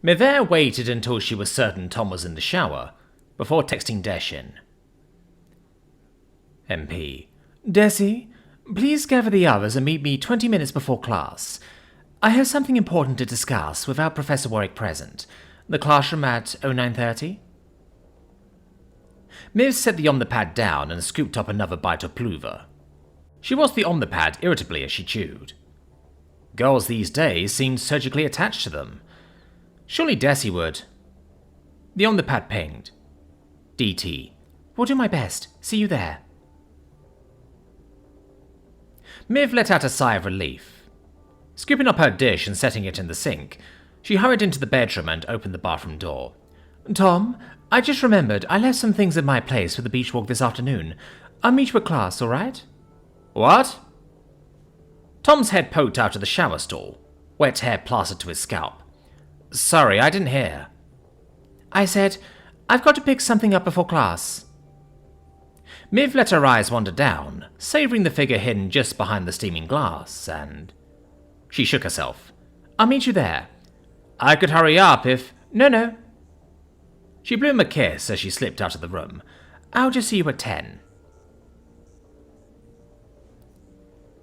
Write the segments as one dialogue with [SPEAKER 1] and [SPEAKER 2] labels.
[SPEAKER 1] Mivere waited until she was certain Tom was in the shower, before texting Desh in. MP. Desi, please gather the others and meet me 20 minutes before class. I have something important to discuss without Professor Warrick present. The classroom at 09:30? Miv set the omnipad down and scooped up another bite of plover. She watched the omnipad irritably as she chewed. Girls these days seemed surgically attached to them. Surely Desi would. The omnipad pinged. DT. Will do my best. See you there. Miv let out a sigh of relief. Scooping up her dish and setting it in the sink, she hurried into the bedroom and opened the bathroom door. Tom, I just remembered I left some things at my place for the beach walk this afternoon. I'll meet you at class, all right? What? Tom's head poked out of the shower stall, wet hair plastered to his scalp. Sorry, I didn't hear. I said, I've got to pick something up before class. Miv let her eyes wander down, savouring the figure hidden just behind the steaming glass, and... She shook herself. I'll meet you there. I could hurry up if... No. She blew him a kiss as she slipped out of the room. I'll just see you at 10.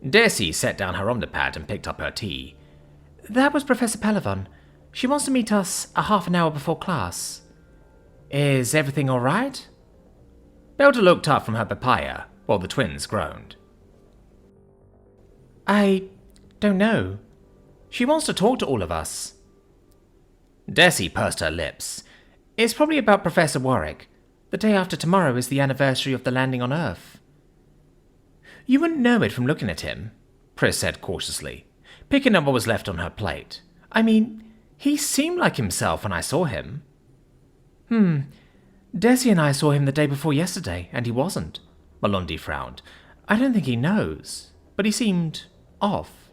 [SPEAKER 1] Desi set down her omnipad and picked up her tea. That was Professor Pelavon. She wants to meet us a half an hour before class. Is everything all right? Belda looked up from her papaya while the twins groaned. I don't know. She wants to talk to all of us. Desi pursed her lips. It's probably about Professor Warrick. The day after tomorrow is the anniversary of the landing on Earth. You wouldn't know it from looking at him, Pris said cautiously, picking up what was left on her plate. I mean, he seemed like himself when I saw him. Desi and I saw him the day before yesterday, and he wasn't. Malondi frowned. I don't think he knows, but he seemed off.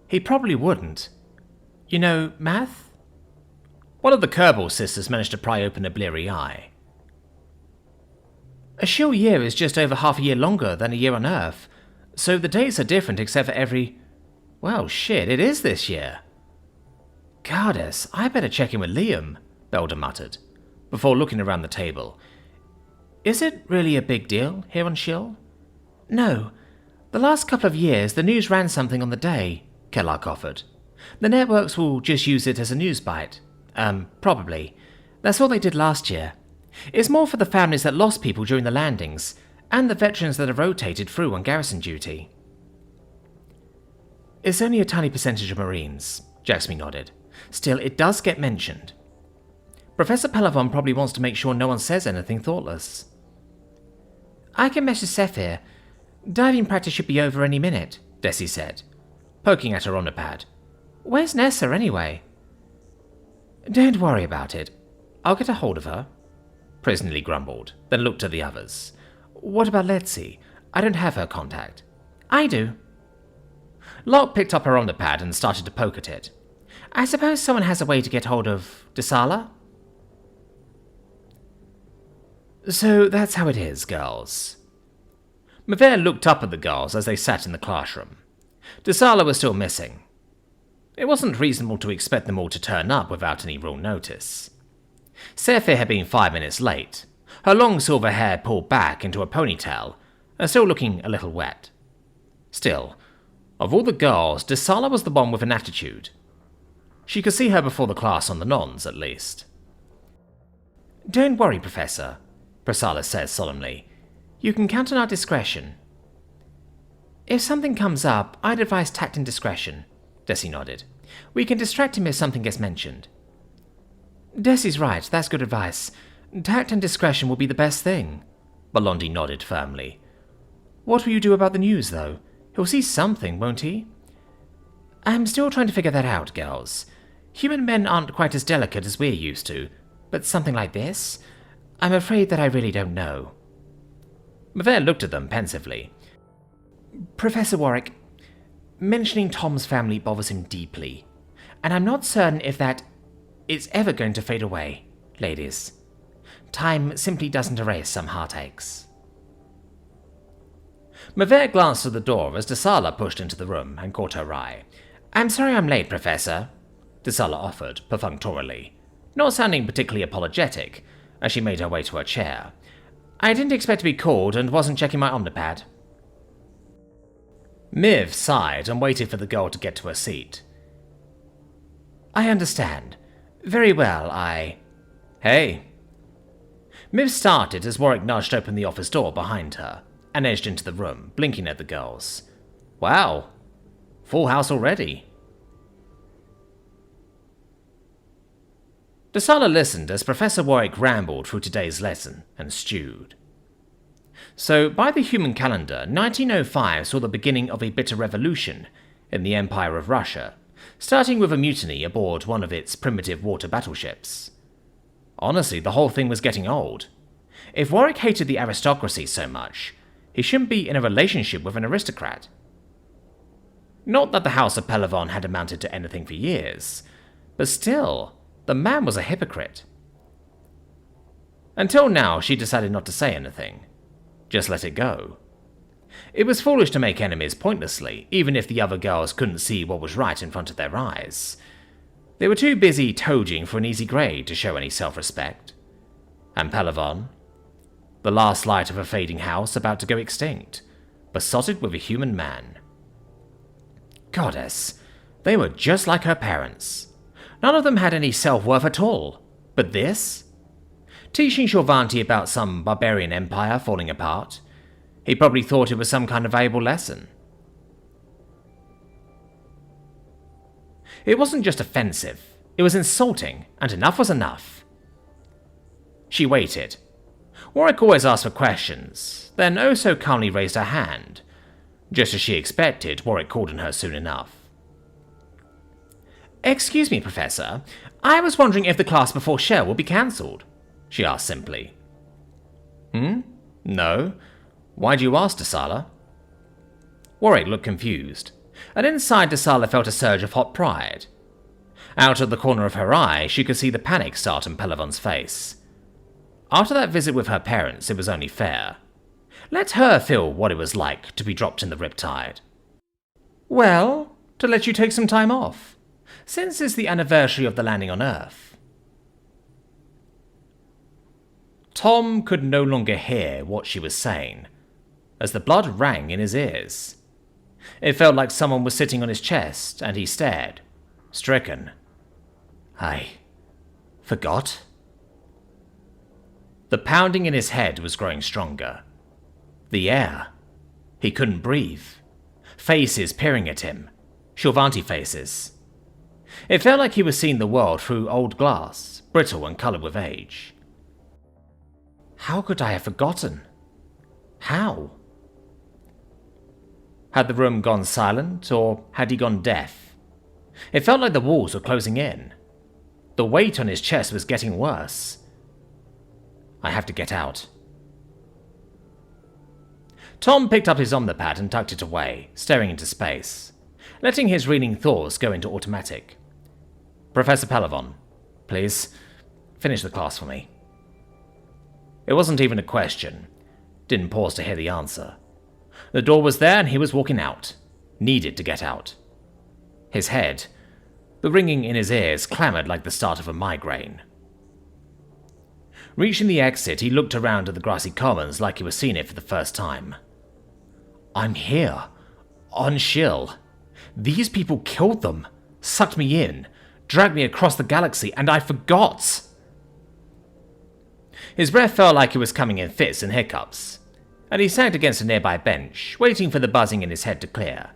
[SPEAKER 1] He probably wouldn't. You know, math? One of the Kerbal sisters managed to pry open a bleary eye. A Shill year is just over half a year longer than a year on Earth, so the days are different except for every... Well, shit, it is this year. Goddess, I better check in with Liam, Belda muttered, before looking around the table. Is it really a big deal here on Shill? No. The last couple of years, the news ran something on the day, Kellark offered. The networks will just use it as a news bite. Probably. That's all they did last year. It's more for the families that lost people during the landings, and the veterans that have rotated through on garrison duty. It's only a tiny percentage of Marines, Jaxby nodded. Still, it does get mentioned. Professor Pelavon probably wants to make sure no one says anything thoughtless. I can message Scifi. Diving practice should be over any minute, Desi said, poking at her omnipad. Where's Nessa, anyway? Don't worry about it. I'll get a hold of her. Prisonally grumbled, then looked at the others. What about Letzi? I don't have her contact. I do. Locke picked up her omnipad and started to poke at it. I suppose someone has a way to get hold of Dihsala? So that's how it is, girls. Mivere looked up at the girls as they sat in the classroom. Dihsala was still missing. It wasn't reasonable to expect them all to turn up without any real notice. Scifi had been 5 minutes late, her long silver hair pulled back into a ponytail, and still looking a little wet. Still, of all the girls, Dihsala was the one with an attitude. She could see her before the class on the nons, at least. Don't worry, Professor, Priscilla says solemnly. You can count on our discretion. If something comes up, I'd advise tact and discretion, Desi nodded. We can distract him if something gets mentioned. Desi's right, that's good advice. Tact and discretion will be the best thing. Malondi nodded firmly. What will you do about the news, though? He'll see something, won't he? I'm still trying to figure that out, girls. Human men aren't quite as delicate as we're used to, but something like this? I'm afraid that I really don't know. Mivere looked at them pensively. Professor Warrick, mentioning Tom's family bothers him deeply, and I'm not certain if that is ever going to fade away, ladies. Time simply doesn't erase some heartaches. Mivere glanced at the door as Dihsala pushed into the room and caught her eye. I'm sorry I'm late, Professor. Dihsala offered, perfunctorily, not sounding particularly apologetic, as she made her way to her chair. I didn't expect to be called and wasn't checking my Omnipad. Miv sighed and waited for the girl to get to her seat. I understand. Very well, Hey. Miv started as Warrick nudged open the office door behind her and edged into the room, blinking at the girls. Wow. Full house already. Dihsala listened as Professor Warrick rambled through today's lesson and stewed. So, by the human calendar, 1905 saw the beginning of a bitter revolution in the Empire of Russia, starting with a mutiny aboard one of its primitive water battleships. Honestly, the whole thing was getting old. If Warrick hated the aristocracy so much, he shouldn't be in a relationship with an aristocrat. Not that the House of Pelavon had amounted to anything for years, but still, the man was a hypocrite. Until now, she decided not to say anything. Just let it go. It was foolish to make enemies pointlessly, even if the other girls couldn't see what was right in front of their eyes. They were too busy toading for an easy grade to show any self-respect. And Pelavon, the last light of a fading house about to go extinct, besotted with a human man. Goddess, they were just like her parents. None of them had any self-worth at all. But this? Teaching Shorvanti about some barbarian empire falling apart. He probably thought it was some kind of valuable lesson. It wasn't just offensive, it was insulting, and enough was enough. She waited. Warrick always asked for questions, then oh so calmly raised her hand. Just as she expected, Warrick called on her soon enough. Excuse me, Professor. I was wondering if the class before Shell will be cancelled, she asked simply. No. Why do you ask, Dihsala? Warrick looked confused, and inside Dihsala felt a surge of hot pride. Out of the corner of her eye, she could see the panic start on Pelavon's face. After that visit with her parents, it was only fair. Let her feel what it was like to be dropped in the riptide. Well, to let you take some time off, since it's the anniversary of the landing on Earth. Tom could no longer hear what she was saying, as the blood rang in his ears. It felt like someone was sitting on his chest, and he stared, stricken. I forgot? The pounding in his head was growing stronger. The air. He couldn't breathe. Faces peering at him. Shorvanti faces. It felt like he was seeing the world through old glass, brittle and coloured with age. How could I have forgotten? How? Had the room gone silent, or had he gone deaf? It felt like the walls were closing in. The weight on his chest was getting worse. I have to get out. Tom picked up his Omnipad and tucked it away, staring into space, letting his reading thoughts go into automatic. Professor Pelavon, please, finish the class for me. It wasn't even a question. Didn't pause to hear the answer. The door was there and he was walking out. Needed to get out. His head, the ringing in his ears, clamoured like the start of a migraine. Reaching the exit, he looked around at the grassy commons like he was seeing it for the first time. I'm here. On Shill. These people killed them, sucked me in, dragged me across the galaxy, and I forgot! His breath felt like it was coming in fits and hiccups, and he sagged against a nearby bench, waiting for the buzzing in his head to clear.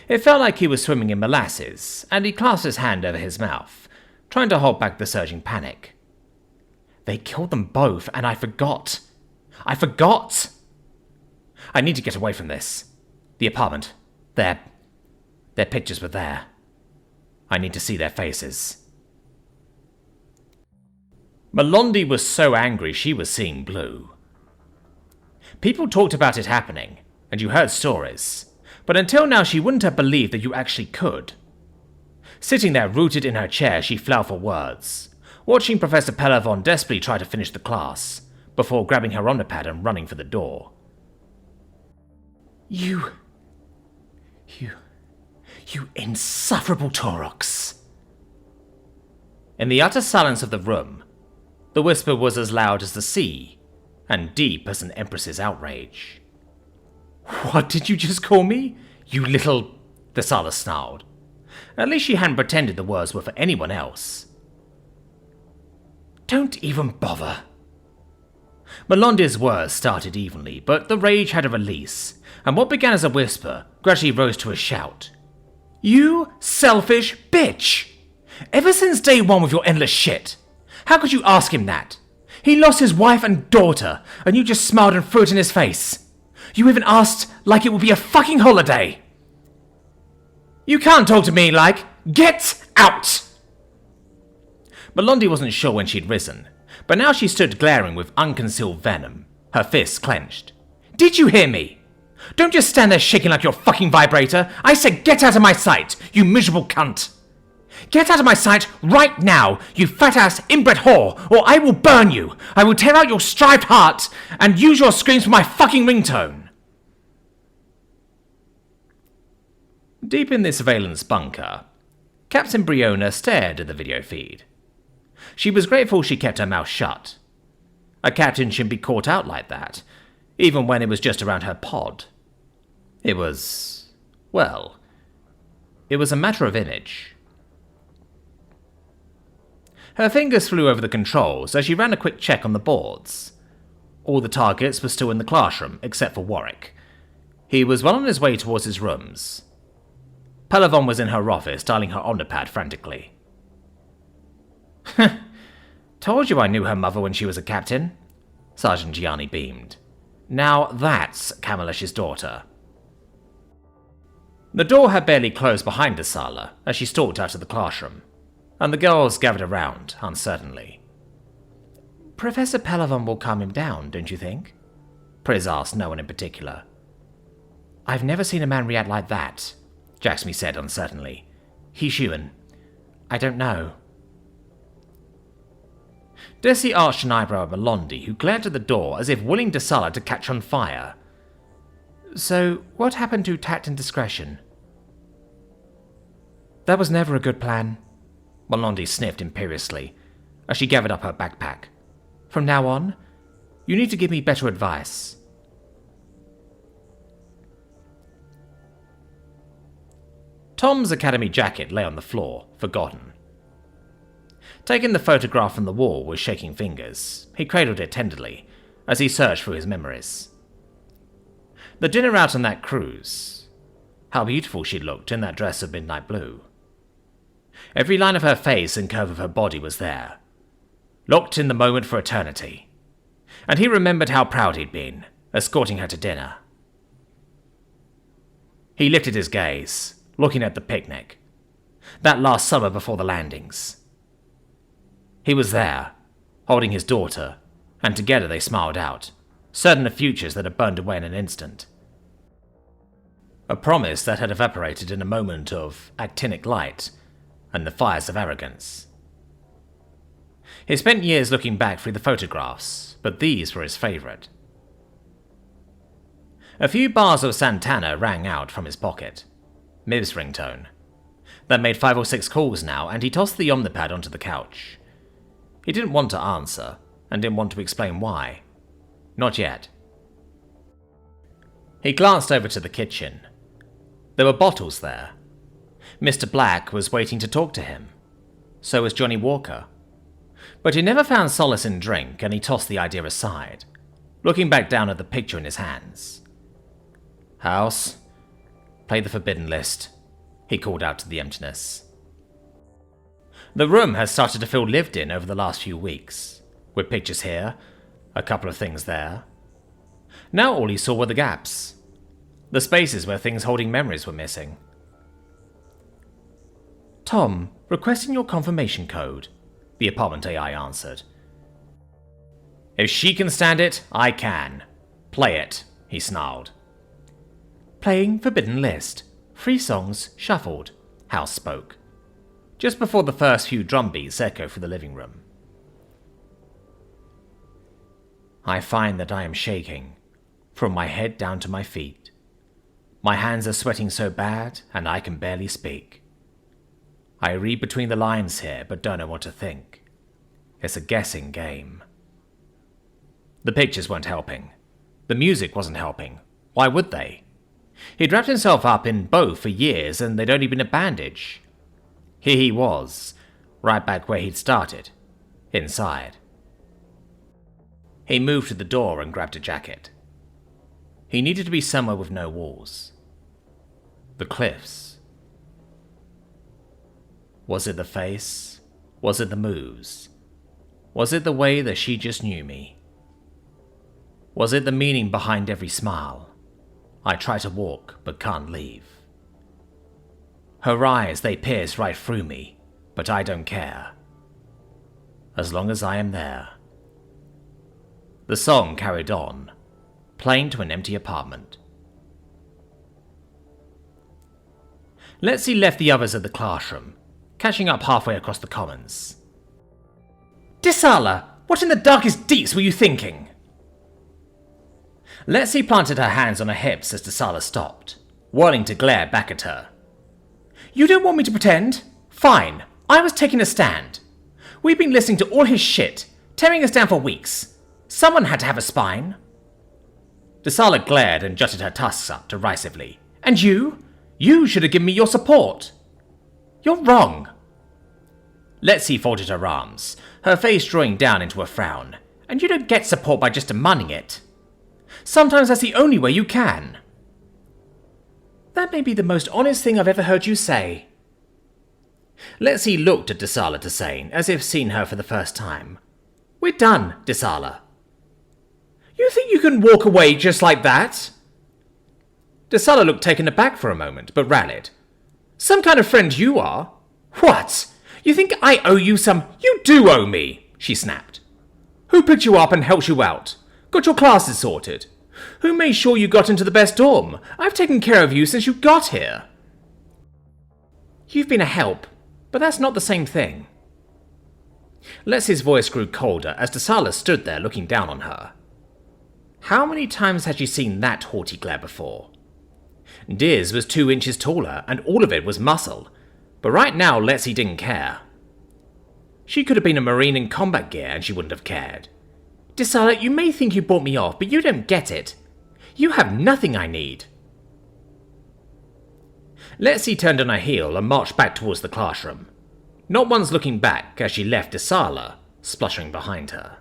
[SPEAKER 1] It felt like he was swimming in molasses, and he clasped his hand over his mouth, trying to hold back the surging panic. They killed them both, and I forgot. I forgot! I need to get away from this. The apartment. Their pictures were there. I need to see their faces. Melondi was so angry she was seeing blue. People talked about it happening, and you heard stories, but until now she wouldn't have believed that you actually could. Sitting there rooted in her chair, she flailed for words, watching Professor Pelavon desperately try to finish the class, before grabbing her Omnipad and running for the door. You insufferable Taurox, In the utter silence of the room, the whisper was as loud as the sea, and deep as an empress's outrage. "What did you just call me? You little..." Dihsala snarled. At least she hadn't pretended the words were for anyone else. "Don't even bother." Melondi's words started evenly, but the rage had a release, and what began as a whisper gradually rose to a shout. "You selfish bitch! Ever since day one with your endless shit. How could you ask him that? He lost his wife and daughter, and you just smiled and threw it in his face. You even asked like it would be a fucking holiday. You can't talk to me like, get out!" Melondi wasn't sure when she'd risen, but now she stood glaring with unconcealed venom, her fists clenched. "Did you hear me? Don't just stand there shaking like your fucking vibrator. I said get out of my sight, you miserable cunt. Get out of my sight right now, you fat-ass inbred whore, or I will burn you. I will tear out your striped heart and use your screams for my fucking ringtone." Deep in the surveillance bunker, Captain Briona stared at the video feed. She was grateful she kept her mouth shut. A captain shouldn't be caught out like that, even when it was just around her pod. It was... well, it was a matter of image. Her fingers flew over the controls as she ran a quick check on the boards. All the targets were still in the classroom, except for Warrick. He was well on his way towards his rooms. Pelavon was in her office, dialing her omnipad frantically. "Told you I knew her mother when she was a captain," Sergeant Gianni beamed. "Now that's Camelish's daughter." The door had barely closed behind Dihsala as she stalked out of the classroom, and the girls gathered around uncertainly. "Professor Pelavon will calm him down, don't you think?" Priz asked no one in particular. "I've never seen a man react like that," Jaxmi said uncertainly. "He's human. I don't know." Desi arched an eyebrow at Melondi, who glared at the door as if willing Dihsala to catch on fire. "So, what happened to tact and discretion?" "That was never a good plan," Melondi sniffed imperiously as she gathered up her backpack. "From now on, you need to give me better advice." Tom's academy jacket lay on the floor, forgotten. Taking the photograph from the wall with shaking fingers, he cradled it tenderly as he searched through his memories. The dinner out on that cruise. How beautiful she looked in that dress of midnight blue. Every line of her face and curve of her body was there, locked in the moment for eternity. And he remembered how proud he'd been, escorting her to dinner. He lifted his gaze, looking at the picnic. That last summer before the landings. He was there, holding his daughter, and together they smiled out, certain of futures that had burned away in an instant. A promise that had evaporated in a moment of actinic light and the fires of arrogance. He spent years looking back through the photographs, but these were his favourite. A few bars of Santana rang out from his pocket. Miv's ringtone. That made 5 or 6 calls now, and he tossed the omnipad onto the couch. He didn't want to answer, and didn't want to explain why. Not yet. He glanced over to the kitchen. There were bottles there. Mr. Black was waiting to talk to him. So was Johnny Walker. But he never found solace in drink, and he tossed the idea aside, looking back down at the picture in his hands. "House, play the Forbidden List," he called out to the emptiness. The room had started to feel lived in over the last few weeks, with pictures here, a couple of things there. Now all he saw were the gaps, the spaces where things holding memories were missing. "Tom, requesting your confirmation code," the apartment AI answered. "If she can stand it, I can. Play it," he snarled. "Playing Forbidden List. 3 songs shuffled," House spoke, just before the first few drum beats echoed through the living room. "I find that I am shaking, from my head down to my feet. My hands are sweating so bad, and I can barely speak. I read between the lines here, but don't know what to think. It's a guessing game. The pictures weren't helping. The music wasn't helping. Why would they? He'd wrapped himself up in both for years, and they'd only been a bandage. Here he was, right back where he'd started, inside. He moved to the door and grabbed a jacket. He needed to be somewhere with no walls. The cliffs. Was it the face? Was it the moves? Was it the way that she just knew me? Was it the meaning behind every smile? I try to walk, but can't leave. Her eyes, they pierce right through me, but I don't care. As long as I am there. The song carried on, playing to an empty apartment. Letzi left the others at the classroom, catching up halfway across the commons. Dihsala, what in the darkest deeps were you thinking? Letzi planted her hands on her hips as Dihsala stopped, whirling to glare back at her. You don't want me to pretend? Fine, I was taking a stand. We've been listening to all his shit, tearing us down for weeks. Someone had to have a spine. Dihsala glared and jutted her tusks up derisively. And you? You should have given me your support. You're wrong. Letzi folded her arms, her face drawing down into a frown. And you don't get support by just demanding it. Sometimes that's the only way you can. That may be the most honest thing I've ever heard you say. Letzi looked at Dihsala Tsane as if seeing her for the first time. We're done, Dihsala. You think you can walk away just like that? Dihsala looked taken aback for a moment, but rallied. Some kind of friend you are? What? You think I owe you some? You do owe me, she snapped. Who picked you up and helped you out? Got your classes sorted? Who made sure you got into the best dorm? I've taken care of you since you got here. You've been a help, but that's not the same thing. Letzi's voice grew colder as Dihsala stood there looking down on her. How many times had she seen that haughty glare before? Diz was 2 inches taller, and all of it was muscle, but right now Letzi didn't care. She could have been a Marine in combat gear and she wouldn't have cared. Dihsala, you may think you bought me off, but you don't get it. You have nothing I need. Letzi turned on her heel and marched back towards the classroom, not once looking back as she left Dihsala spluttering behind her.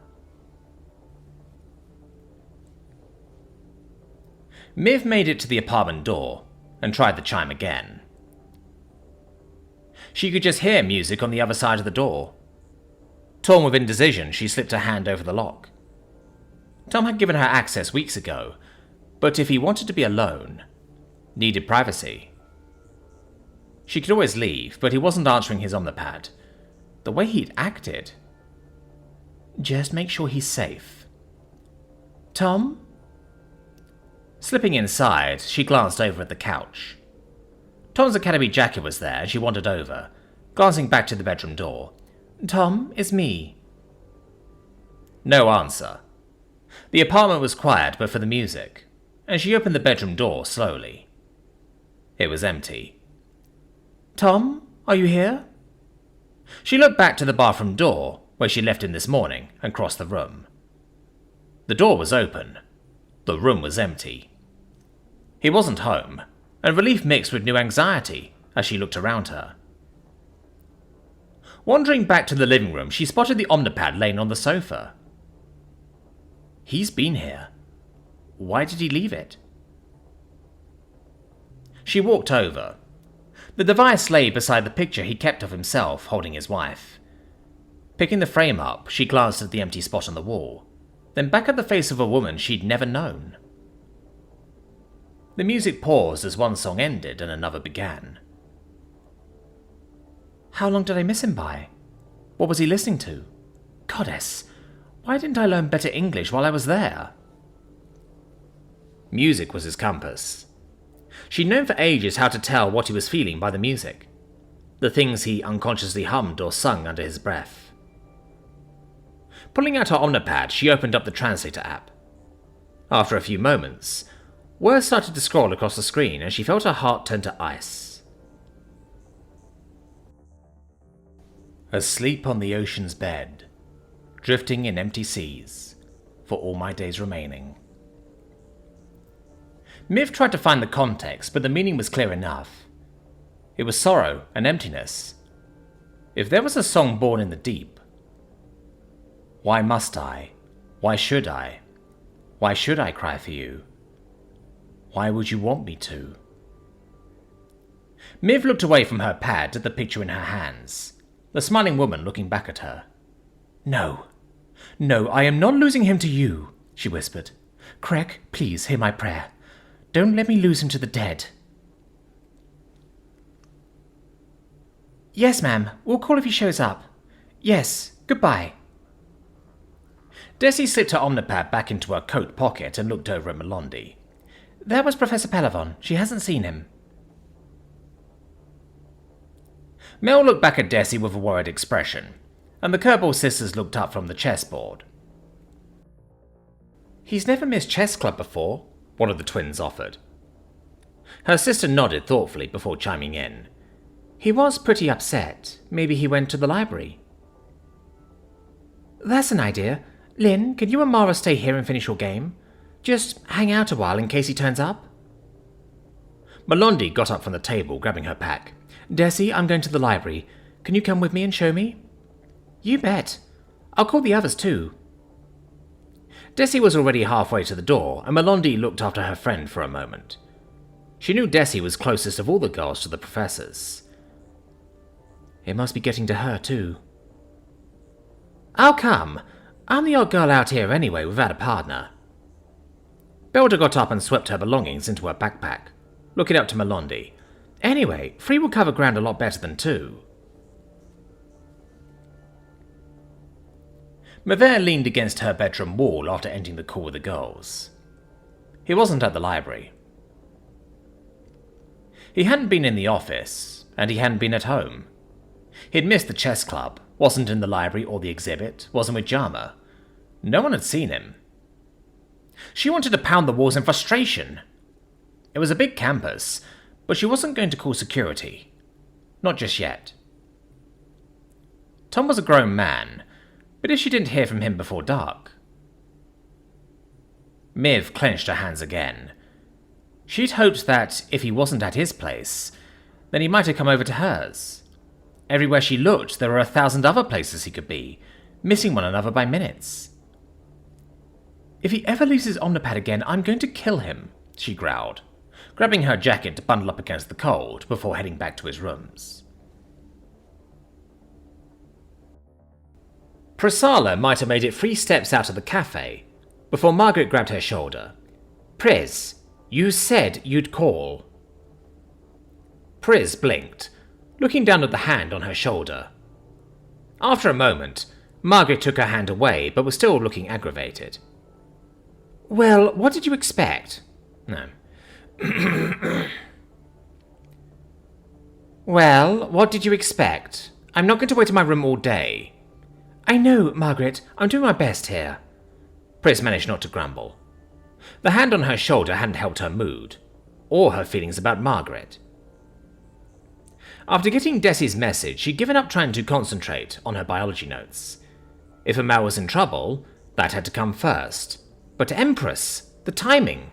[SPEAKER 1] Miv made it to the apartment door and tried the chime again. She could just hear music on the other side of the door. Torn with indecision, she slipped her hand over the lock. Tom had given her access weeks ago, but if he wanted to be alone, needed privacy. She could always leave, but he wasn't answering his Omnipad. The way he'd acted. Just make sure he's safe. Tom? Slipping inside, she glanced over at the couch. Tom's academy jacket was there, and she wandered over, glancing back to the bedroom door. Tom, it's me. No answer. The apartment was quiet but for the music, and she opened the bedroom door slowly. It was empty. Tom, are you here? She looked back to the bathroom door, where she left him this morning, and crossed the room. The door was open. The room was empty. He wasn't home, and relief mixed with new anxiety as she looked around her. Wandering back to the living room, she spotted the Omnipad laying on the sofa. He's been here. Why did he leave it? She walked over. The device lay beside the picture he kept of himself holding his wife. Picking the frame up, she glanced at the empty spot on the wall, then back at the face of a woman she'd never known. The music paused as one song ended and another began. How long did I miss him by? What was he listening to? Goddess, why didn't I learn better English while I was there? Music was his compass. She'd known for ages how to tell what he was feeling by the music, the things he unconsciously hummed or sung under his breath. Pulling out her Omnipad, she opened up the translator app. After a few moments, words started to scroll across the screen and she felt her heart turn to ice. Asleep on the ocean's bed, drifting in empty seas, for all my days remaining. Miv tried to find the context, but the meaning was clear enough. It was sorrow and emptiness. If there was a song born in the deep, why must I? Why should I? Why should I cry for you? Why would you want me to? Miv looked away from her pad at the picture in her hands, the smiling woman looking back at her. No, I am not losing him to you, she whispered. Craig, please hear my prayer. Don't let me lose him to the dead. Yes, ma'am. We'll call if he shows up. Yes, goodbye. Desi slipped her omnipad back into her coat pocket and looked over at Melondi. There was Professor Pelavon. She hasn't seen him. Mel looked back at Desi with a worried expression, and the Kerbal sisters looked up from the chessboard. He's never missed chess club before, one of the twins offered. Her sister nodded thoughtfully before chiming in. He was pretty upset. Maybe he went to the library. That's an idea. Lynn, can you and Mara stay here and finish your game? Just hang out a while in case he turns up? Melondi got up from the table, grabbing her pack. Desi, I'm going to the library. Can you come with me and show me? You bet. I'll call the others too. Desi was already halfway to the door, and Melondi looked after her friend for a moment. She knew Desi was closest of all the girls to the professors. It must be getting to her too. I'll come. I'm the odd girl out here anyway without a partner. Belda got up and swept her belongings into her backpack, looking up to Melondi. Anyway, 3 will cover ground a lot better than 2. Mavere leaned against her bedroom wall after ending the call with the girls. He wasn't at the library. He hadn't been in the office, and he hadn't been at home. He'd missed the chess club, wasn't in the library or the exhibit, wasn't with Jama. No one had seen him. She wanted to pound the walls in frustration. It was a big campus, but she wasn't going to call security. Not just yet. Tom was a grown man, but if she didn't hear from him before dark... Miv clenched her hands again. She'd hoped that if he wasn't at his place, then he might have come over to hers. Everywhere she looked, there were 1,000 other places he could be, missing one another by minutes. If he ever leaves his omnipad again, I'm going to kill him, she growled, grabbing her jacket to bundle up against the cold before heading back to his rooms. Priscilla might have made it 3 steps out of the cafe before Margaret grabbed her shoulder. Pris, you said you'd call. Pris blinked, looking down at the hand on her shoulder. After a moment, Margaret took her hand away, but was still looking aggravated. Well, what did you expect? No. Well, what did you expect? I'm not going to wait in my room all day. I know, Margaret. I'm doing my best here. Pris managed not to grumble. The hand on her shoulder hadn't helped her mood, or her feelings about Margaret. After getting Desi's message, she'd given up trying to concentrate on her biology notes. If a Mal was in trouble, that had to come first. But Empress, the timing.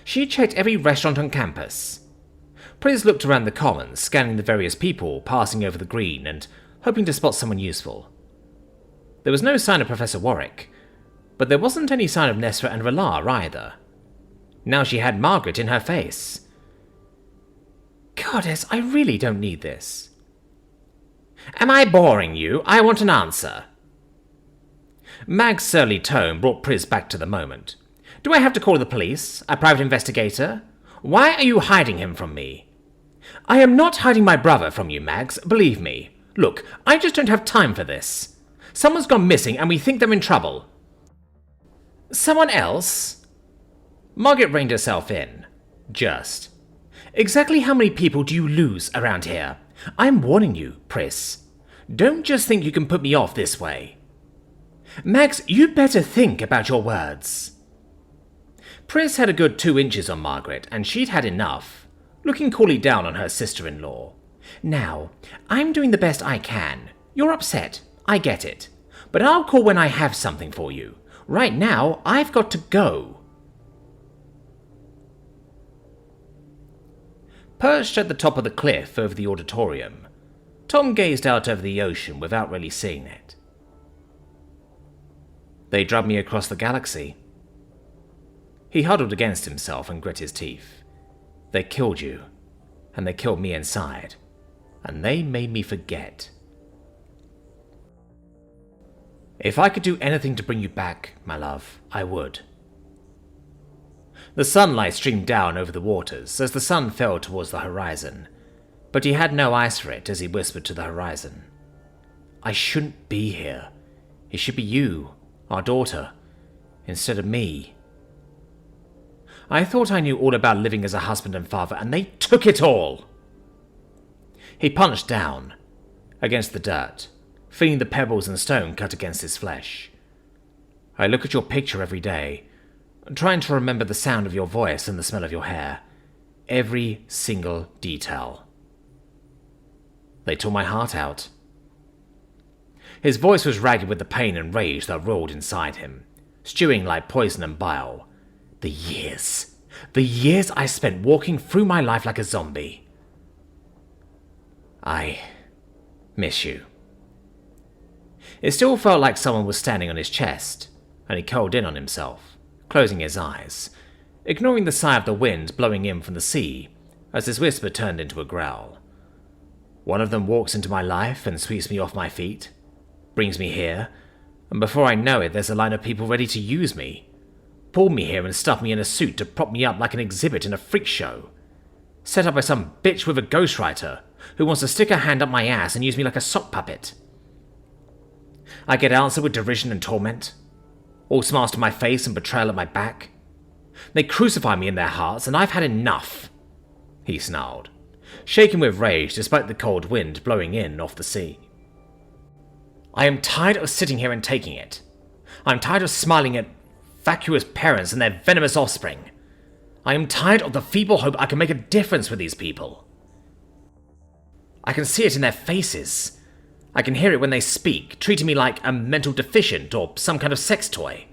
[SPEAKER 1] She checked every restaurant on campus. Pris looked around the commons, scanning the various people passing over the green and hoping to spot someone useful. There was no sign of Professor Warrick, but there wasn't any sign of Nesra and Ralar either. Now she had Margaret in her face. Goddess, I really don't need this. Am I boring you? I want an answer. Mag's surly tone brought Pris back to the moment. Do I have to call the police? A private investigator? Why are you hiding him from me? I am not hiding my brother from you, Mags, believe me. Look, I just don't have time for this. Someone's gone missing and we think they're in trouble. Someone else? Margaret reined herself in. Just. Exactly how many people do you lose around here? I'm warning you, Pris. Don't just think you can put me off this way. Mags, you better think about your words. Pris had a good 2 inches on Margaret, and she'd had enough, looking coolly down on her sister-in-law. Now, I'm doing the best I can. You're upset. I get it. But I'll call when I have something for you. Right now, I've got to go. Perched at the top of the cliff over the auditorium, Tom gazed out over the ocean without really seeing it. They drugged me across the galaxy. He huddled against himself and grit his teeth. They killed you, and they killed me inside, and they made me forget. If I could do anything to bring you back, my love, I would. The sunlight streamed down over the waters as the sun fell towards the horizon, but he had no eyes for it as he whispered to the horizon. I shouldn't be here. It should be you, our daughter, instead of me. I thought I knew all about living as a husband and father, and they took it all. He punched down against the dirt, feeling the pebbles and stone cut against his flesh. I look at your picture every day, trying to remember the sound of your voice and the smell of your hair. Every single detail. They tore my heart out. His voice was ragged with the pain and rage that roiled inside him, stewing like poison and bile. The years I spent walking through my life like a zombie. I miss you. It still felt like someone was standing on his chest, and he curled in on himself, closing his eyes, ignoring the sigh of the wind blowing in from the sea as his whisper turned into a growl. One of them walks into my life and sweeps me off my feet, brings me here, and before I know it, there's a line of people ready to use me, pull me here and stuff me in a suit to prop me up like an exhibit in a freak show, set up by some bitch with a ghostwriter who wants to stick her hand up my ass and use me like a sock puppet. I get answered with derision and torment, all smiles to my face and betrayal at my back. They crucify me in their hearts, and I've had enough, he snarled, shaking with rage despite the cold wind blowing in off the sea. I am tired of sitting here and taking it. I'm tired of smiling at vacuous parents and their venomous offspring. I am tired of the feeble hope I can make a difference with these people. I can see it in their faces. I can hear it when they speak, treating me like a mental deficient or some kind of sex toy.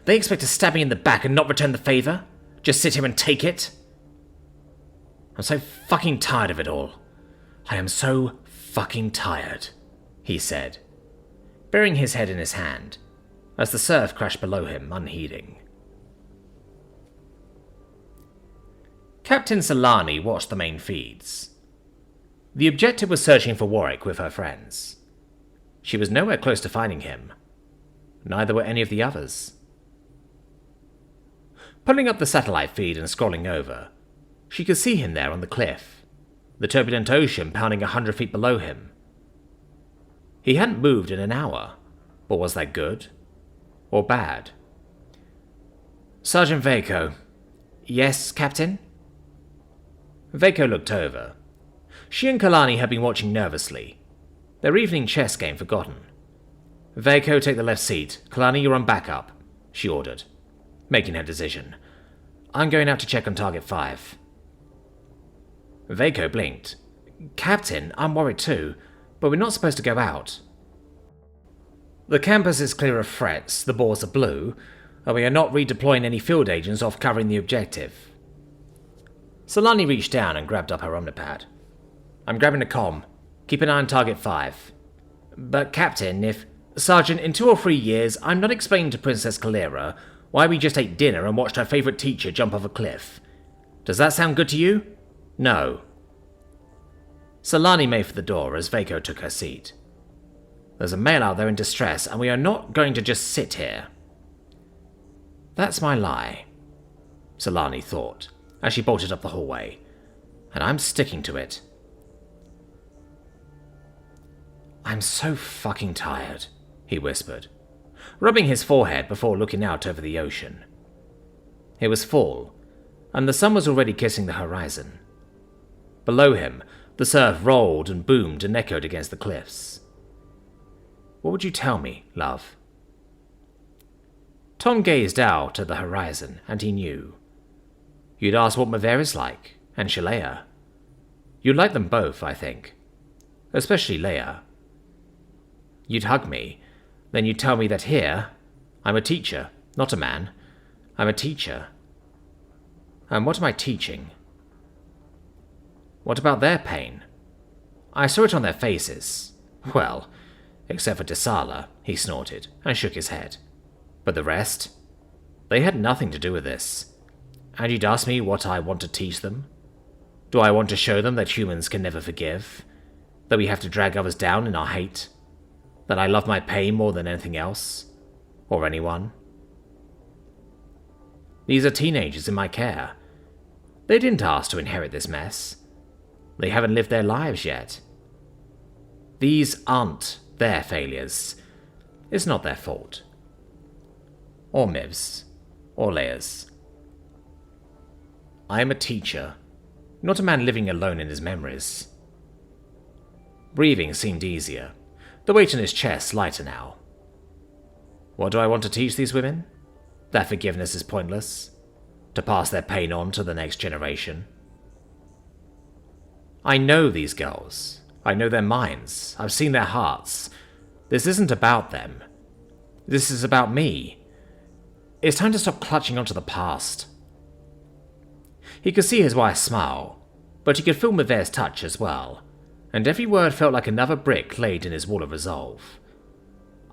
[SPEAKER 1] They expect to stab me in the back and not return the favor? Just sit here and take it? I'm so fucking tired of it all. I am so fucking tired, he said, burying his head in his hand, as the surf crashed below him, unheeding. Captain Celani watched the main feeds. The objective was searching for Warrick with her friends. She was nowhere close to finding him. Neither were any of the others. Pulling up the satellite feed and scrolling over, she could see him there on the cliff, the turbulent ocean pounding 100 feet below him. He hadn't moved in an hour, but was that good or bad? Sergeant Vaco. Yes, Captain? Vaco looked over. She and Celani had been watching nervously, their evening chess game forgotten. Vaco, take the left seat. Celani, you're on backup, she ordered, making her decision. I'm going out to check on Target 5. Vaco blinked. Captain, I'm worried too, but we're not supposed to go out. The campus is clear of threats, the boards are blue, and we are not redeploying any field agents off covering the objective. Celani reached down and grabbed up her omnipad. I'm grabbing a comm. Keep an eye on Target 5. But Captain, if... Sergeant, in 2 or 3 years, I'm not explaining to Princess Calera why we just ate dinner and watched her favourite teacher jump off a cliff. Does that sound good to you? No. Celani made for the door as Vaco took her seat. There's a male out there in distress, and we are not going to just sit here. That's my lie, Celani thought, as she bolted up the hallway, and I'm sticking to it. I'm so fucking tired, he whispered, rubbing his forehead before looking out over the ocean. It was fall, and the sun was already kissing the horizon. Below him, the surf rolled and boomed and echoed against the cliffs. What would you tell me, love? Tom gazed out at the horizon, and he knew. You'd ask what Mavere is like, and Shalea. You'd like them both, I think. Especially Leia. You'd hug me. Then you'd tell me that here, I'm a teacher, not a man. I'm a teacher. And what am I teaching? What about their pain? I saw it on their faces. Well, except for Dihsala, he snorted and shook his head. But the rest? They had nothing to do with this. And you'd ask me what I want to teach them? Do I want to show them that humans can never forgive? That we have to drag others down in our hate? That I love my pain more than anything else? Or anyone? These are teenagers in my care. They didn't ask to inherit this mess. They haven't lived their lives yet. These aren't their failures. It's not their fault. Or Miv's. Or Leia's. I am a teacher, not a man living alone in his memories. Breathing seemed easier, the weight in his chest lighter now. What do I want to teach these women? That forgiveness is pointless. To pass their pain on to the next generation. I know these girls. I know their minds. I've seen their hearts. This isn't about them. This is about me. It's time to stop clutching onto the past. He could see his wife smile, but he could feel Mavere's touch as well, and every word felt like another brick laid in his wall of resolve.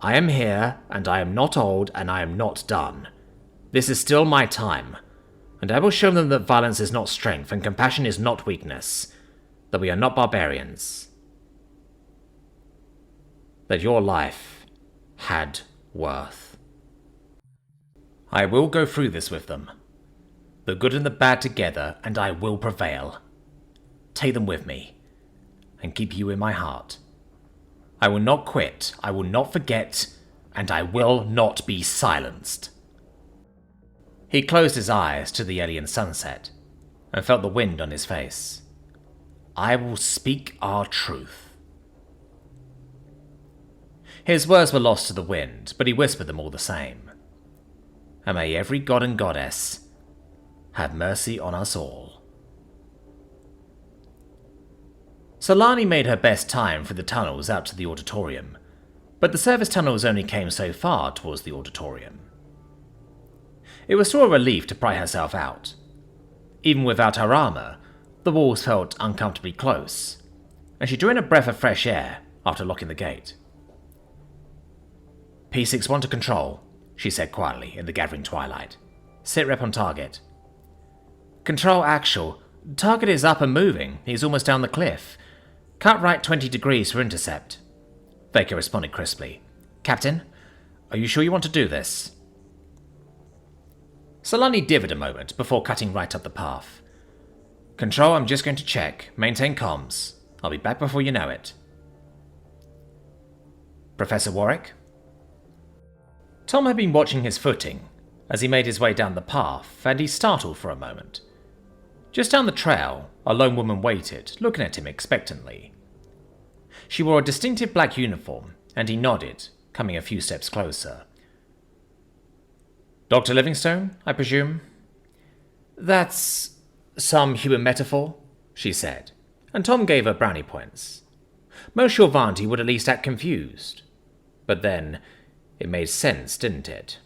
[SPEAKER 1] I am here, and I am not old, and I am not done. This is still my time, and I will show them that violence is not strength, and compassion is not weakness, that we are not barbarians. That your life had worth. I will go through this with them. The good and the bad together, and I will prevail. Take them with me, and keep you in my heart. I will not quit, I will not forget, and I will not be silenced. He closed his eyes to the alien sunset, and felt the wind on his face. I will speak our truth. His words were lost to the wind, but he whispered them all the same. And may every god and goddess have mercy on us all. Celani made her best time through the tunnels out to the auditorium, but the service tunnels only came so far towards the auditorium. It was still a relief to pry herself out. Even without her armor, the walls felt uncomfortably close, and she drew in a breath of fresh air after locking the gate. P61 to control, she said quietly in the gathering twilight. Sit rep on target. Control actual. Target is up and moving. He's almost down the cliff. Cut right 20 degrees for intercept. Baker responded crisply. Captain, are you sure you want to do this? Celani dithered a moment before cutting right up the path. Control, I'm just going to check. Maintain comms. I'll be back before you know it. Professor Warrick? Tom had been watching his footing as he made his way down the path, and he startled for a moment. Just down the trail, a lone woman waited, looking at him expectantly. She wore a distinctive black uniform, and he nodded, coming a few steps closer. Dr. Livingstone, I presume? That's some human metaphor, she said, and Tom gave her brownie points. Most Shorvanti would at least act confused. But then, it made sense, didn't it?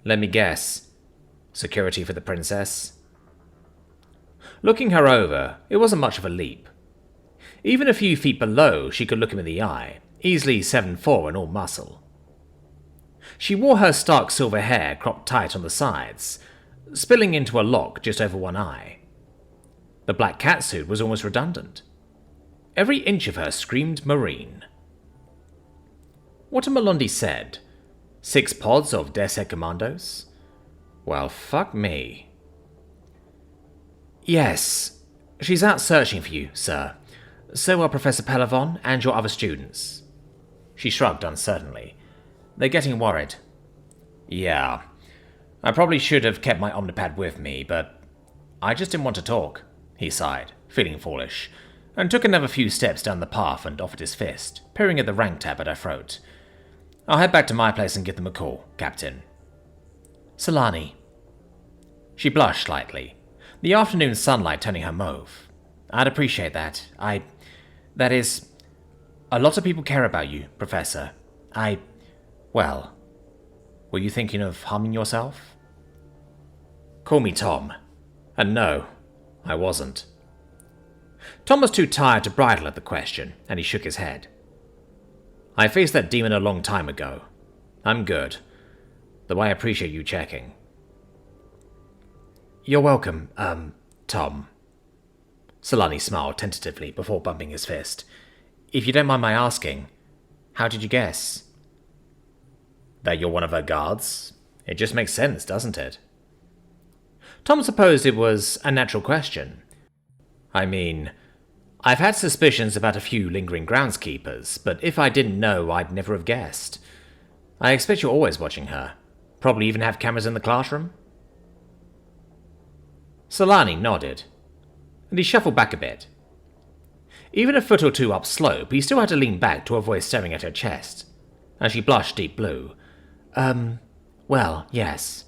[SPEAKER 1] Let me guess. Security for the princess? Looking her over, it wasn't much of a leap. Even a few feet below, she could look him in the eye, easily 7'4" and all muscle. She wore her stark silver hair cropped tight on the sides, spilling into a lock just over one eye. The black catsuit was almost redundant. Every inch of her screamed marine. What had Melondi said? 6 pods of Desert Commandos? Well, fuck me. Yes, she's out searching for you, sir. So are Professor Pelavon and your other students. She shrugged uncertainly. They're getting worried. Yeah, I probably should have kept my Omnipad with me, but I just didn't want to talk, he sighed, feeling foolish, and took another few steps down the path and offered his fist, peering at the rank tab at her throat. I'll head back to my place and give them a call, Captain. Celani. She blushed slightly, the afternoon sunlight turning her mauve. I'd appreciate that. That is, A lot of people care about you, Professor. Well, were you thinking of harming yourself? Call me Tom. And no, I wasn't. Tom was too tired to bridle at the question, and he shook his head. I faced that demon a long time ago. I'm good, though I appreciate you checking. You're welcome, Tom. Celani smiled tentatively before bumping his fist. If you don't mind my asking, how did you guess? That you're one of her guards? It just makes sense, doesn't it? Tom supposed it was a natural question. I mean, I've had suspicions about a few lingering groundskeepers, but if I didn't know, I'd never have guessed. I expect you're always watching her. Probably even have cameras in the classroom? Celani nodded, and he shuffled back a bit. Even a foot or two up slope, he still had to lean back to avoid staring at her chest, and she blushed deep blue. Well, yes.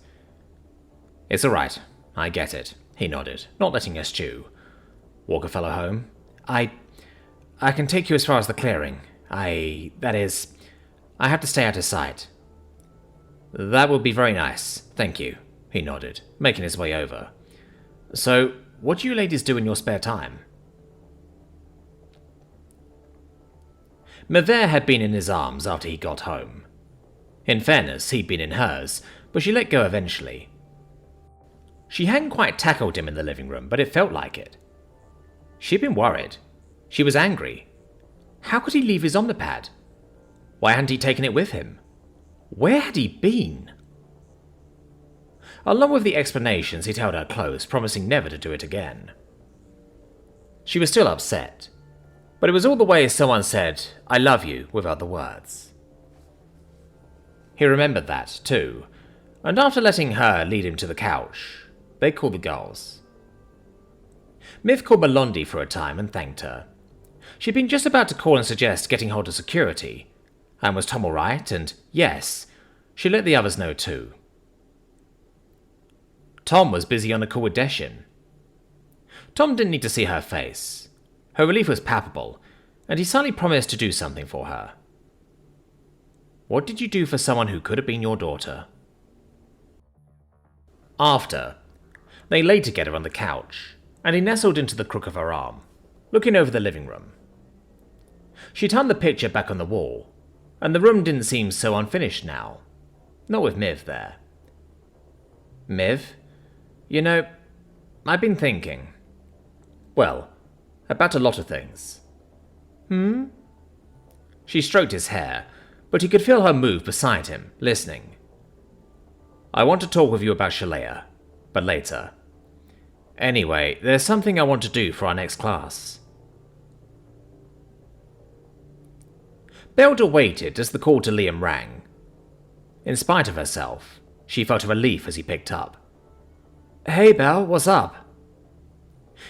[SPEAKER 1] It's all right. I get it, he nodded, not letting her stew. Walk a fellow home? I can take you as far as the clearing. I have to stay out of sight. That would be very nice, thank you, he nodded, making his way over. So, what do you ladies do in your spare time? Mevere had been in his arms after he got home. In fairness, he'd been in hers, but she let go eventually. She hadn't quite tackled him in the living room, but it felt like it. She'd been worried. She was angry. How could he leave his omnipad? Why hadn't he taken it with him? Where had he been? Along with the explanations, he'd held her close, promising never to do it again. She was still upset, but it was all the way someone said, "I love you," without the words. He remembered that, too, and after letting her lead him to the couch, they called the girls. Miv called Melondi for a time and thanked her. She'd been just about to call and suggest getting hold of security, and was Tom all right, and yes, she let the others know too. Tom was busy on a call with Deshin. Tom didn't need to see her face. Her relief was palpable, and he suddenly promised to do something for her. What did you do for someone who could have been your daughter? After, they lay together on the couch, and he nestled into the crook of her arm, looking over the living room. She'd hung the picture back on the wall, and the room didn't seem so unfinished now. Not with Miv there. Miv, you know, I've been thinking. Well, about a lot of things. She stroked his hair, but he could feel her move beside him, listening. I want to talk with you about Shalea, but later. Anyway, there's something I want to do for our next class. Belda waited as the call to Liam rang. In spite of herself, she felt a relief as he picked up. Hey, Belle, what's up?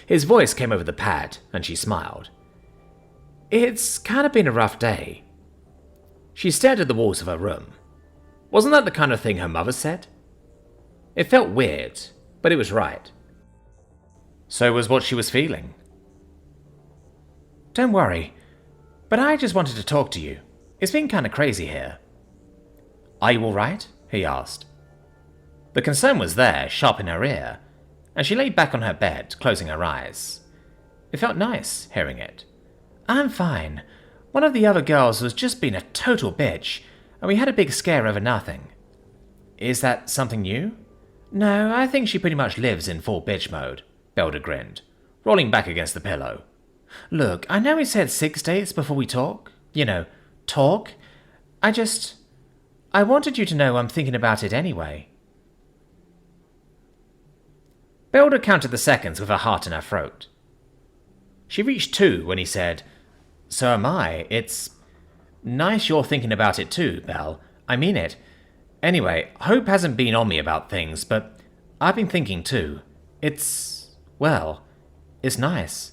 [SPEAKER 1] His voice came over the pad, and she smiled. It's kind of been a rough day. She stared at the walls of her room. Wasn't that the kind of thing her mother said? It felt weird, but it was right. So was what she was feeling. Don't worry, but I just wanted to talk to you. It's been kind of crazy here. Are you all right? He asked. The concern was there, sharp in her ear, and she lay back on her bed, closing her eyes. It felt nice, hearing it. I'm fine. One of the other girls was just being a total bitch, and we had a big scare over nothing. Is that something new? No, I think she pretty much lives in full bitch mode, Belda grinned, rolling back against the pillow. Look, I know we said 6 dates before we talk. Talk. I wanted you to know I'm thinking about it anyway. Belda counted the seconds with her heart in her throat. She reached 2 when he said, So am I. It's nice you're thinking about it too, Belle. I mean it. Anyway, Hope hasn't been on me about things, but I've been thinking too. It's nice.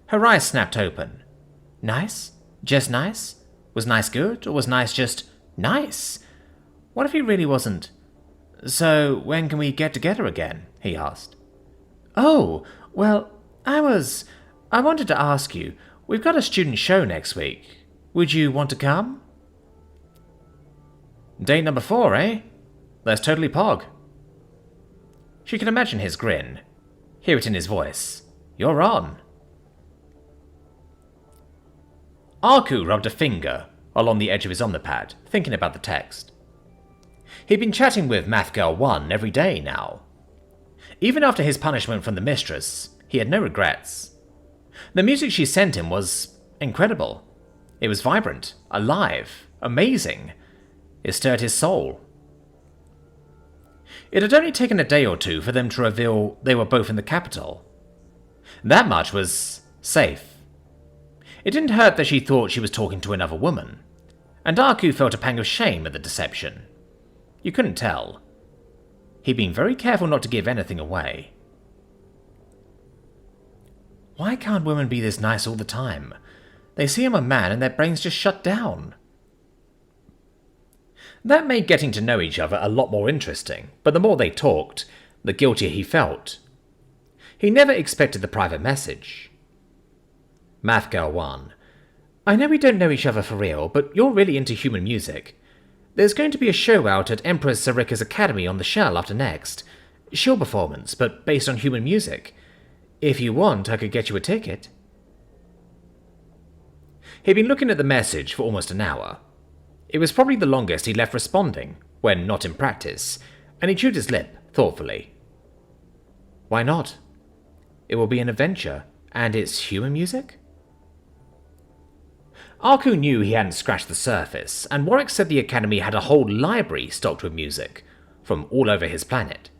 [SPEAKER 1] Her eyes snapped open. Nice? Just nice? Was nice good, or was nice just nice? What if he really wasn't? So, when can we get together again? He asked. Oh, well, I wanted to ask you, We've got a student show next week. Would you want to come? Day number 4, eh? That's totally pog. She could imagine his grin. Hear it in his voice. You're on. Aku rubbed a finger along the edge of his omnipad, thinking about the text. He'd been chatting with Math Girl 1 every day now. Even after his punishment from the mistress, he had no regrets. The music she sent him was incredible. It was vibrant, alive, amazing. It stirred his soul. It had only taken a day or two for them to reveal they were both in the capital. That much was safe. It didn't hurt that she thought she was talking to another woman, and Aku felt a pang of shame at the deception. You couldn't tell. He'd been very careful not to give anything away. Why can't women be this nice all the time? They see him a man and their brains just shut down. That made getting to know each other a lot more interesting, but the more they talked, the guiltier he felt. He never expected the private message. Math Girl 1. I know we don't know each other for real, but you're really into human music. There's going to be a show out at Empress Sarika's Academy on the Shell after next. Shill performance, but based on human music. If you want, I could get you a ticket. He'd been looking at the message for almost an hour. It was probably the longest he'd left responding, when not in practice, and he chewed his lip, thoughtfully. Why not? It will be an adventure, and it's human music? Aku knew he hadn't scratched the surface, and Warrick said the Academy had a whole library stocked with music, from all over his planet.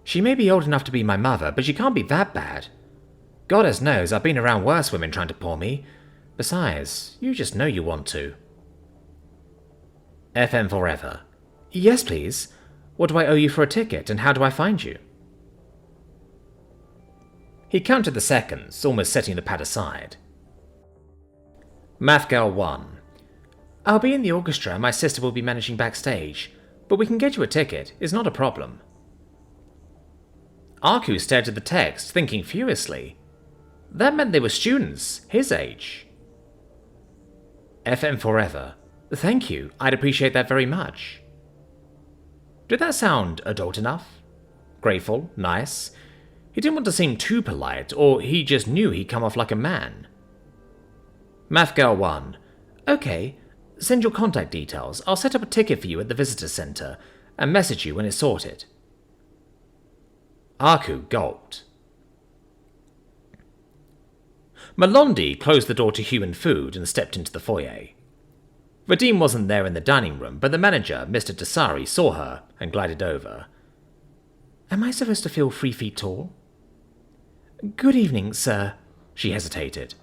[SPEAKER 1] She may be old enough to be my mother, but she can't be that bad. Goddess knows I've been around worse women trying to paw me. Besides, you just know you want to. FM forever. Yes, please. What do I owe you for a ticket, and how do I find you? He counted the seconds, almost setting the pad aside. Math Girl 1. I'll be in the orchestra and my sister will be managing backstage, but we can get you a ticket, it's not a problem. Aku stared at the text, thinking furiously. That meant they were students, his age. FM forever. Thank you, I'd appreciate that very much. Did that sound adult enough? Grateful, nice? He didn't want to seem too polite, or he just knew he'd come off like a man. Math Girl 1. Okay, send your contact details. I'll set up a ticket for you at the visitor center, and message you when it's sorted. Aku gulped. Malondi closed the door to human food and stepped into the foyer. Vedeem wasn't there in the dining room, but the manager, Mr. Dihsala, saw her and glided over. Am I supposed to feel 3 feet tall? Good evening, sir. She hesitated.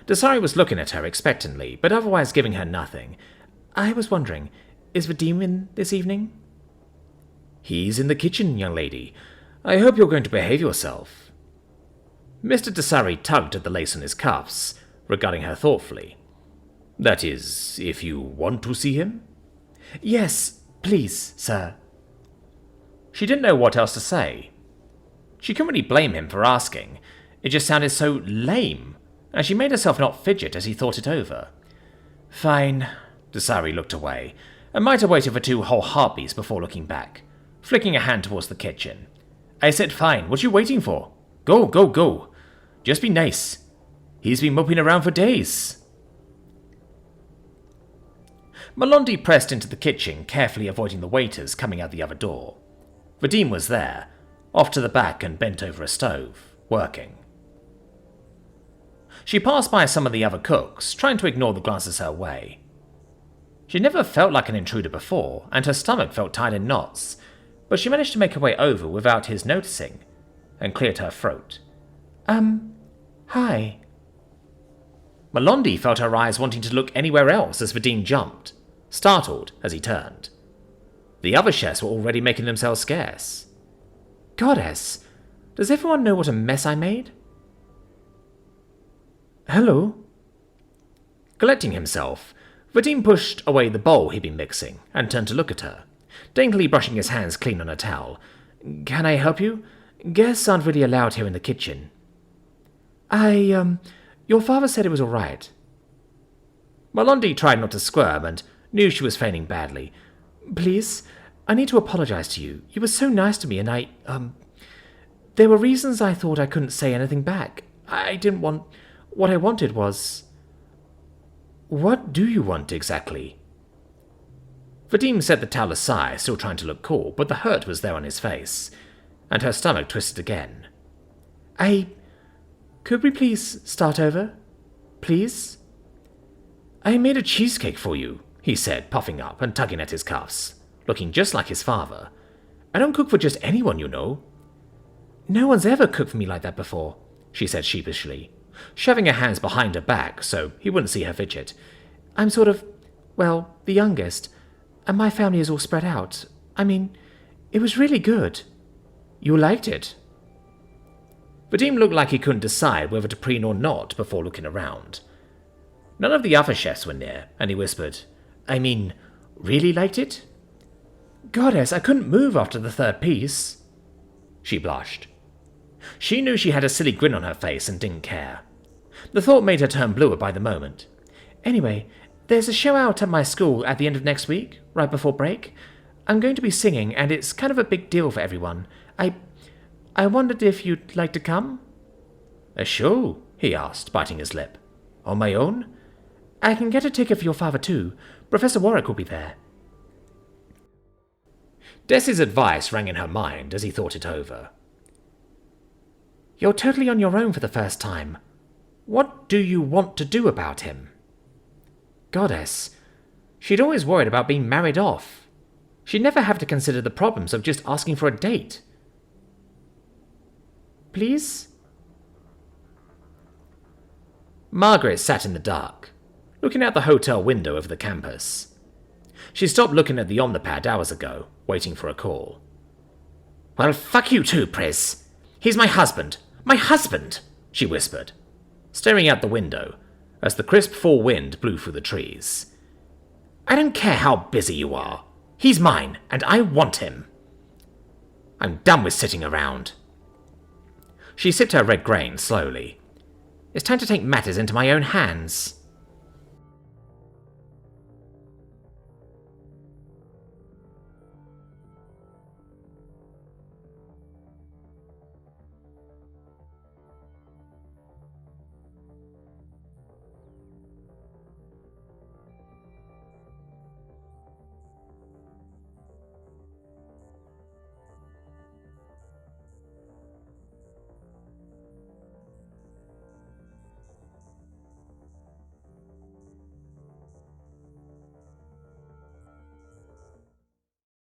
[SPEAKER 1] Dihsala was looking at her expectantly, but otherwise giving her nothing. I was wondering, is Vedeem in this evening? He's in the kitchen, young lady. I hope you're going to behave yourself. Mr. Dihsala tugged at the lace on his cuffs, regarding her thoughtfully. That is, if you want to see him? Yes, please, sir. She didn't know what else to say. She couldn't really blame him for asking. It just sounded so lame, and she made herself not fidget as he thought it over. Fine. Dihsala looked away, and might have waited for 2 whole heartbeats before looking back, flicking a hand towards the kitchen. I said fine, what you waiting for? Go, go, go. Just be nice. He's been moping around for days. Malondi pressed into the kitchen, carefully avoiding the waiters coming out the other door. Vedeem was there, off to the back and bent over a stove, working. She passed by some of the other cooks, trying to ignore the glances her way. She never felt like an intruder before, and her stomach felt tied in knots, but she managed to make her way over without his noticing, and cleared her throat. Hi. Malondi felt her eyes wanting to look anywhere else as Vedeem jumped, startled as he turned. The other chefs were already making themselves scarce. Goddess, does everyone know what a mess I made? Hello? Collecting himself, Vedeem pushed away the bowl he'd been mixing and turned to look at her, daintily brushing his hands clean on a towel. Can I help you? Guests aren't really allowed here in the kitchen. Your father said it was all right. Malondi tried not to squirm and knew she was feigning badly. Please, I need to apologize to you. You were so nice to me and there were reasons I thought I couldn't say anything back. I didn't want... What I wanted was... What do you want exactly? Vedeem set the towel aside, still trying to look cool, but the hurt was there on his face, and her stomach twisted again. Could we please start over? Please? I made a cheesecake for you, he said, puffing up and tugging at his cuffs, looking just like his father. I don't cook for just anyone, you know. No one's ever cooked for me like that before, she said sheepishly, shoving her hands behind her back so he wouldn't see her fidget. I'm sort of, well, the youngest, and my family is all spread out. I mean, it was really good. You liked it? Vedeem looked like he couldn't decide whether to preen or not before looking around. None of the other chefs were near, and he whispered, I mean, really liked it? Goddess, I couldn't move after the third piece. She blushed. She knew she had a silly grin on her face and didn't care. The thought made her turn bluer by the moment. Anyway, there's a show out at my school at the end of next week, right before break. I'm going to be singing, and it's kind of a big deal for everyone. I wondered if you'd like to come? A show? He asked, biting his lip. On my own? I can get a ticket for your father too. Professor Warrick will be there. Desi's advice rang in her mind as he thought it over. You're totally on your own for the first time. What do you want to do about him? Goddess, she'd always worried about being married off. She'd never have to consider the problems of just asking for a date. Please? Margaret sat in the dark, looking out the hotel window over the campus. She stopped looking at the Omnipad hours ago, waiting for a call. Well, fuck you too, Pris. He's my husband. My husband, she whispered, staring out the window as the crisp fall wind blew through the trees. I don't care how busy you are. He's mine, and I want him. I'm done with sitting around. She sipped her red grain slowly. It's time to take matters into my own hands.